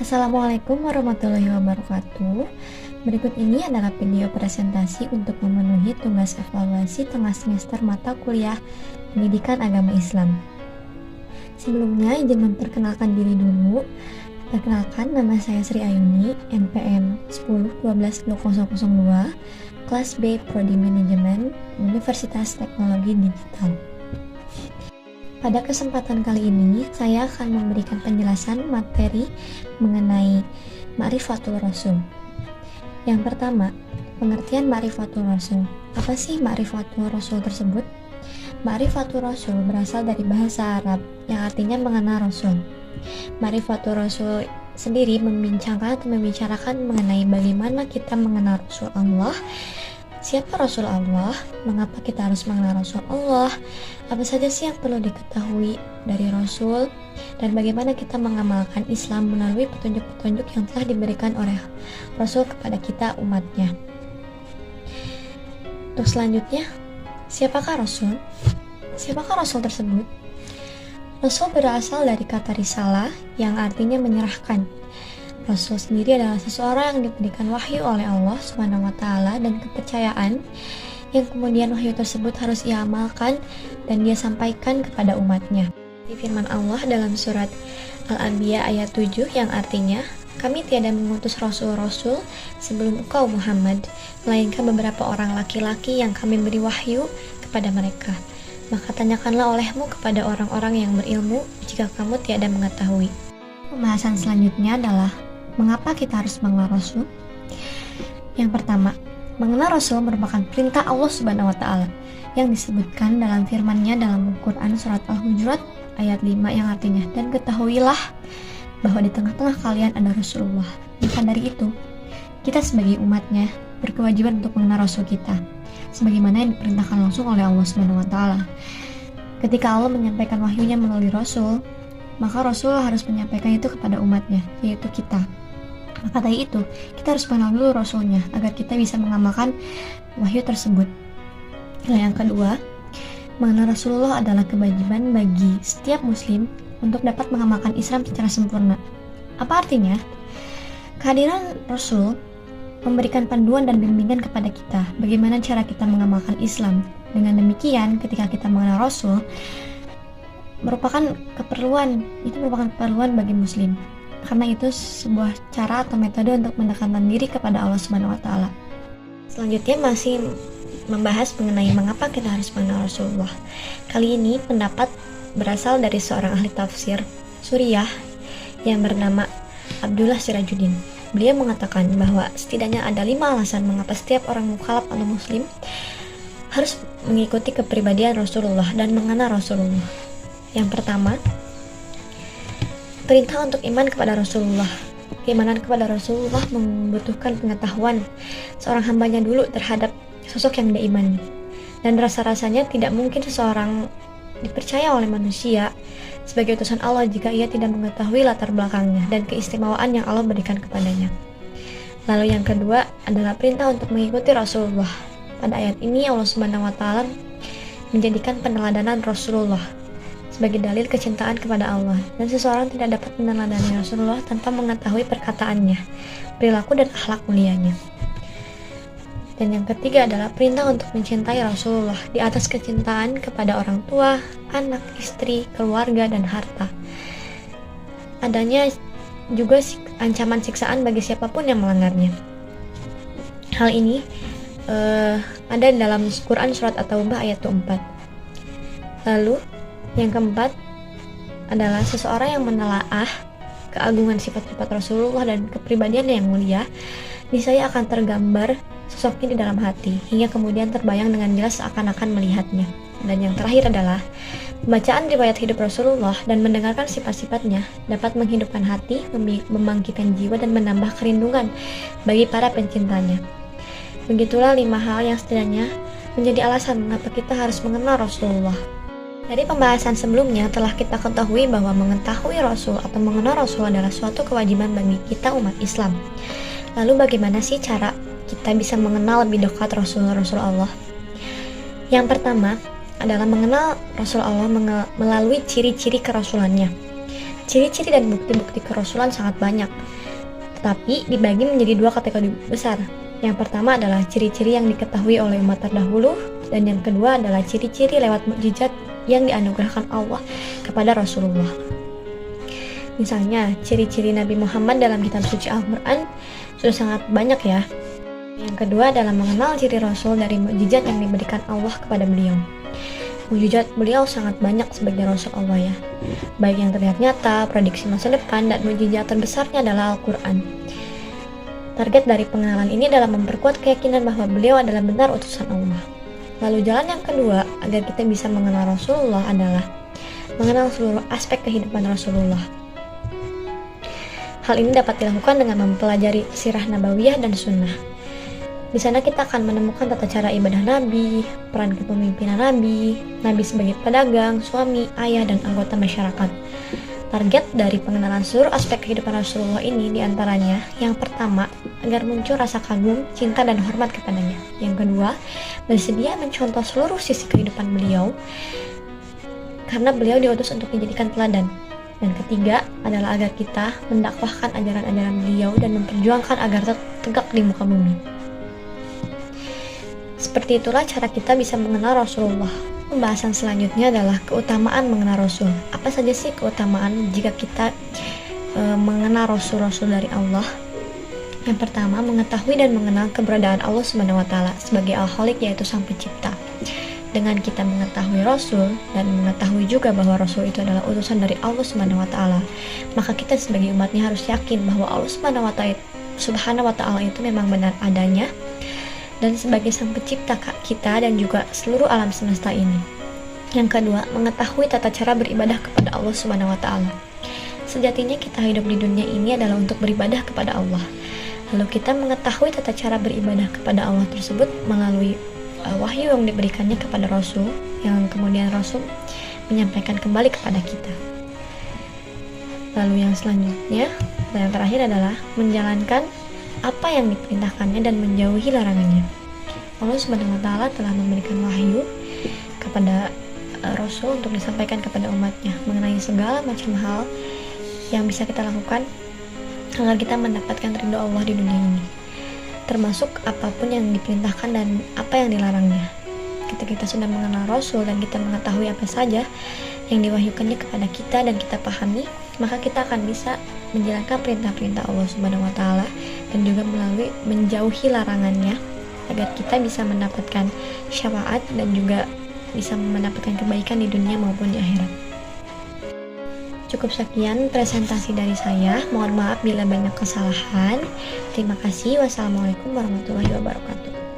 Assalamualaikum warahmatullahi wabarakatuh. Berikut ini adalah video presentasi untuk memenuhi tugas evaluasi tengah semester mata kuliah Pendidikan Agama Islam. Sebelumnya, izin memperkenalkan diri dulu. Perkenalkan, nama saya Sri Ayuni, NPM 10122002, kelas B Prodi Manajemen, Universitas Teknologi Digital. Pada kesempatan kali ini, saya akan memberikan penjelasan materi mengenai Ma'rifatul Rasul. Yang pertama, pengertian Ma'rifatul Rasul. Apa sih Ma'rifatul Rasul tersebut? Ma'rifatul Rasul berasal dari bahasa Arab yang artinya mengenal Rasul. Ma'rifatul Rasul sendiri membicarakan mengenai bagaimana kita mengenal Rasul Allah. Siapa Rasul Allah? Mengapa kita harus mengenal Rasul Allah? Apa saja sih yang perlu diketahui dari Rasul? Dan bagaimana kita mengamalkan Islam melalui petunjuk-petunjuk yang telah diberikan oleh Rasul kepada kita umatnya. Untuk selanjutnya, siapakah Rasul? Siapakah Rasul tersebut? Rasul berasal dari kata risalah yang artinya menyerahkan. Rasul sendiri adalah seseorang yang diberikan wahyu oleh Allah SWT dan kepercayaan yang kemudian wahyu tersebut harus ia amalkan dan dia sampaikan kepada umatnya. Di firman Allah dalam surat Al-Anbiya ayat 7 yang artinya, "Kami tiada mengutus rasul-rasul sebelum engkau Muhammad, melainkan beberapa orang laki-laki yang kami beri wahyu kepada mereka. Maka tanyakanlah olehmu kepada orang-orang yang berilmu jika kamu tiada mengetahui." Pembahasan selanjutnya adalah mengapa kita harus mengenal Rasul? Yang pertama, mengenal Rasul merupakan perintah Allah Subhanahu wa Ta'ala yang disebutkan dalam firman-Nya dalam Al-Quran surat Al-Hujurat ayat 5 yang artinya, "Dan ketahuilah bahwa di tengah-tengah kalian ada Rasulullah." Maka dari itu, kita sebagai umatnya berkewajiban untuk mengenal Rasul kita, sebagaimana yang diperintahkan langsung oleh Allah Subhanahu wa Ta'ala. Ketika Allah menyampaikan wahyunya melalui Rasul, maka Rasul harus menyampaikan itu kepada umatnya, yaitu kita. Maka dari itu, kita harus mengenal dulu Rasulnya agar kita bisa mengamalkan wahyu tersebut. Nah, yang kedua, mengenal Rasulullah adalah kewajiban bagi setiap muslim untuk dapat mengamalkan Islam secara sempurna. Apa artinya? Kehadiran Rasul memberikan panduan dan bimbingan kepada kita bagaimana cara kita mengamalkan Islam. Dengan demikian, ketika kita mengenal Rasul, merupakan keperluan bagi muslim. Karena itu sebuah cara atau metode untuk mendekatkan diri kepada Allah Subhanahu wa Ta'ala. Selanjutnya masih membahas mengenai mengapa kita harus mengenal Rasulullah. Kali ini pendapat berasal dari seorang ahli tafsir Suriah yang bernama Abdullah Sirajuddin. Beliau mengatakan bahwa setidaknya ada 5 alasan mengapa setiap orang mukallaf atau muslim harus mengikuti kepribadian Rasulullah dan mengenal Rasulullah. Yang pertama, perintah untuk iman kepada Rasulullah. Keimanan kepada Rasulullah membutuhkan pengetahuan seorang hambanya dulu terhadap sosok yang dia imani. Dan rasa-rasanya tidak mungkin seseorang dipercaya oleh manusia sebagai utusan Allah jika ia tidak mengetahui latar belakangnya dan keistimewaan yang Allah berikan kepadanya. Lalu yang kedua adalah perintah untuk mengikuti Rasulullah. Pada ayat ini Allah Subhanahu wa Ta'ala menjadikan peneladanan Rasulullah sebagai dalil kecintaan kepada Allah, dan seseorang tidak dapat meneladani Rasulullah tanpa mengetahui perkataannya, perilaku dan akhlak mulianya. Dan yang ketiga adalah perintah untuk mencintai Rasulullah di atas kecintaan kepada orang tua, anak, istri, keluarga, dan harta. Adanya juga ancaman siksaan bagi siapapun yang melanggarnya. Hal ini ada dalam Quran surat At-Taubah ayat 4. Lalu yang keempat adalah seseorang yang menelaah keagungan sifat-sifat Rasulullah dan kepribadiannya yang mulia, niscaya akan tergambar sosoknya di dalam hati, hingga kemudian terbayang dengan jelas seakan-akan melihatnya. Dan yang terakhir adalah pembacaan riwayat hidup Rasulullah dan mendengarkan sifat-sifatnya dapat menghidupkan hati, membangkitkan jiwa, dan menambah kerinduan bagi para pencintanya. Begitulah 5 hal yang setidaknya menjadi alasan mengapa kita harus mengenal Rasulullah. Dari pembahasan sebelumnya telah kita ketahui bahwa mengetahui Rasul atau mengenal Rasul adalah suatu kewajiban bagi kita umat Islam. Lalu bagaimana sih cara kita bisa mengenal lebih dekat Rasul-Rasul Allah? Yang pertama adalah mengenal Rasul Allah melalui ciri-ciri kerasulannya. Ciri-ciri dan bukti-bukti kerasulan sangat banyak, tetapi dibagi menjadi dua kategori besar. Yang pertama adalah ciri-ciri yang diketahui oleh umat terdahulu, dan yang kedua adalah ciri-ciri lewat mukjizat yang dianugerahkan Allah kepada Rasulullah. Misalnya, ciri-ciri Nabi Muhammad dalam kitab suci Al-Quran sudah sangat banyak ya. Yang kedua adalah mengenal ciri Rasul dari mukjizat yang diberikan Allah kepada beliau. Mukjizat beliau sangat banyak sebagai Rasul Allah ya, baik yang terlihat nyata, prediksi masa depan, dan mukjizat terbesarnya adalah Al-Quran. Target dari pengenalan ini adalah memperkuat keyakinan bahwa beliau adalah benar utusan Allah. Lalu jalan yang kedua agar kita bisa mengenal Rasulullah adalah mengenal seluruh aspek kehidupan Rasulullah. Hal ini dapat dilakukan dengan mempelajari sirah nabawiyah dan sunnah. Di sana kita akan menemukan tata cara ibadah Nabi, peran kepemimpinan Nabi, Nabi sebagai pedagang, suami, ayah, dan anggota masyarakat. Target dari pengenalan seluruh aspek kehidupan Rasulullah ini diantaranya, yang pertama, agar muncul rasa kagum, cinta, dan hormat kepadanya. Yang kedua, bersedia mencontoh seluruh sisi kehidupan beliau, karena beliau diutus untuk dijadikan teladan. Dan ketiga adalah agar kita mendakwahkan ajaran-ajaran beliau dan memperjuangkan agar tegak di muka bumi. Seperti itulah cara kita bisa mengenal Rasulullah. Pembahasan selanjutnya adalah keutamaan mengenal Rasul. Apa saja sih keutamaan jika kita mengenal Rasul-Rasul dari Allah? Yang pertama, mengetahui dan mengenal keberadaan Allah SWT sebagai Al-Khaliq, yaitu Sang Pencipta. Dengan kita mengetahui Rasul dan mengetahui juga bahwa Rasul itu adalah utusan dari Allah SWT, maka kita sebagai umatnya harus yakin bahwa Allah SWT itu memang benar adanya, dan sebagai Sang Pencipta kita dan juga seluruh alam semesta ini. Yang kedua, mengetahui tata cara beribadah kepada Allah SWT. Sejatinya kita hidup di dunia ini adalah untuk beribadah kepada Allah. Lalu kita mengetahui tata cara beribadah kepada Allah tersebut melalui wahyu yang diberikannya kepada Rasul, yang kemudian Rasul menyampaikan kembali kepada kita. Lalu yang selanjutnya, dan yang terakhir adalah menjalankan apa yang diperintahkannya dan menjauhi larangannya. Allah SWT telah memberikan wahyu kepada Rasul untuk disampaikan kepada umatnya mengenai segala macam hal yang bisa kita lakukan agar kita mendapatkan ridho Allah di dunia ini, termasuk apapun yang diperintahkan dan apa yang dilarangnya. Ketika kita sudah mengenal Rasul dan kita mengetahui apa saja yang diwahyukannya kepada kita dan kita pahami, maka kita akan bisa menjalankan perintah-perintah Allah SWT dan juga melalui menjauhi larangannya agar kita bisa mendapatkan syafaat dan juga bisa mendapatkan kebaikan di dunia maupun di akhirat. Cukup sekian presentasi dari saya. Mohon maaf bila banyak kesalahan. Terima kasih. Wassalamualaikum warahmatullahi wabarakatuh.